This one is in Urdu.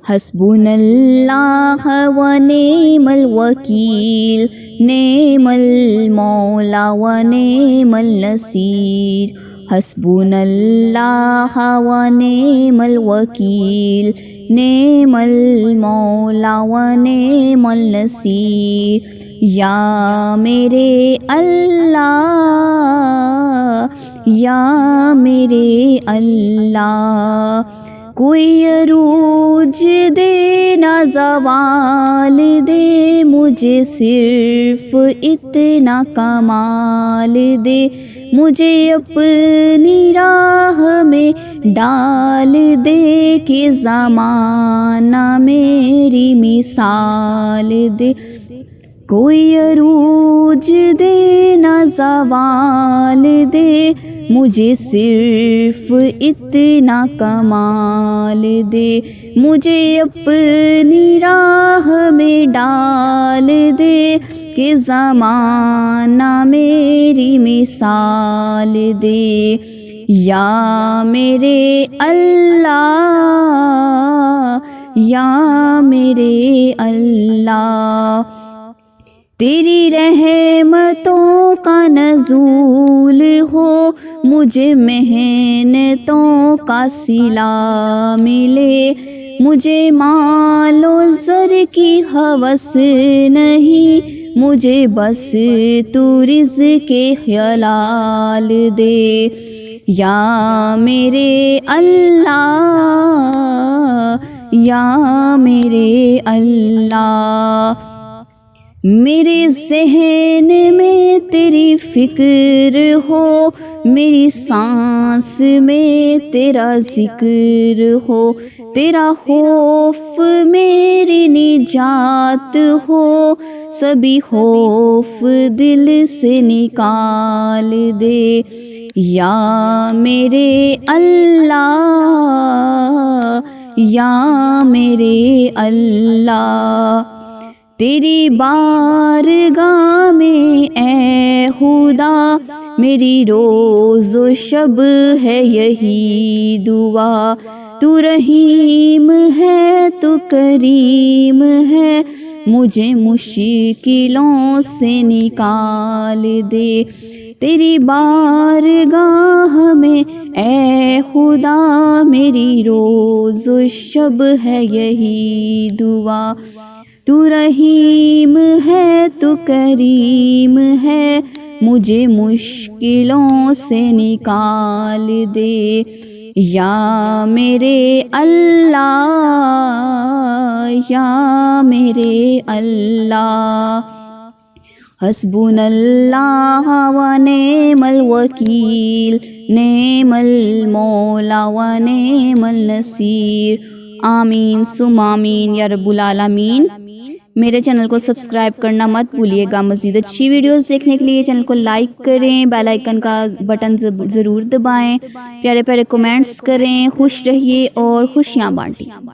حسبنا اللہ و نعم الوکیل، نعم المولا و نعم النصیر۔ حسبنا اللہ و نعم الوکیل، نعم المولا و نعم النصیر۔ یا میرے اللہ، یا میرے اللہ، کوئی عروج دے نہ زوال دے، مجھے صرف اتنا کمال دے، مجھے اپنی راہ میں ڈال دے کہ زمانہ میری مثال دے۔ کوئی عروج دے نہ زوال دے، مجھے صرف اتنا کمال دے، مجھے اپنی راہ میں ڈال دے کہ زمانہ میری مثال دے۔ یا میرے اللہ، یا میرے اللہ، تیری رحمتوں کا نزول ہو، مجھے محنتوں کا صلہ ملے، مجھے مال و زر کی ہوس نہیں، مجھے بس تو رزق حلال دے۔ یا میرے اللہ، یا میرے اللہ، میرے ذہن میں تیری فکر ہو، میری سانس میں تیرا ذکر ہو، تیرا خوف میری نجات ہو، سبھی خوف دل سے نکال دے۔ یا میرے اللہ، یا میرے اللہ، تیری بارگاہ میں اے خدا میری روز و شب ہے یہی دعا، تو رحیم ہے تو کریم ہے، مجھے مشکلوں سے نکال دے۔ تیری بارگاہ میں اے خدا میری روز و شب ہے یہی دعا، تو رحیم ہے تو کریم ہے، مجھے مشکلوں سے نکال دے۔ یا میرے اللہ، یا میرے اللہ، حسبنا اللہ و نعم الوکیل، نعم المولا و نعم النصیر۔ آمین ثم آمین یا رب العالمین۔ میرے چینل کو سبسکرائب کرنا مت بھولیے گا۔ مزید اچھی ویڈیوز دیکھنے کے لیے چینل کو لائک کریں، بیل آئیکن کا بٹن ضرور دبائیں، پیارے پیارے کمنٹس کریں، خوش رہیے اور خوشیاں بانٹیں۔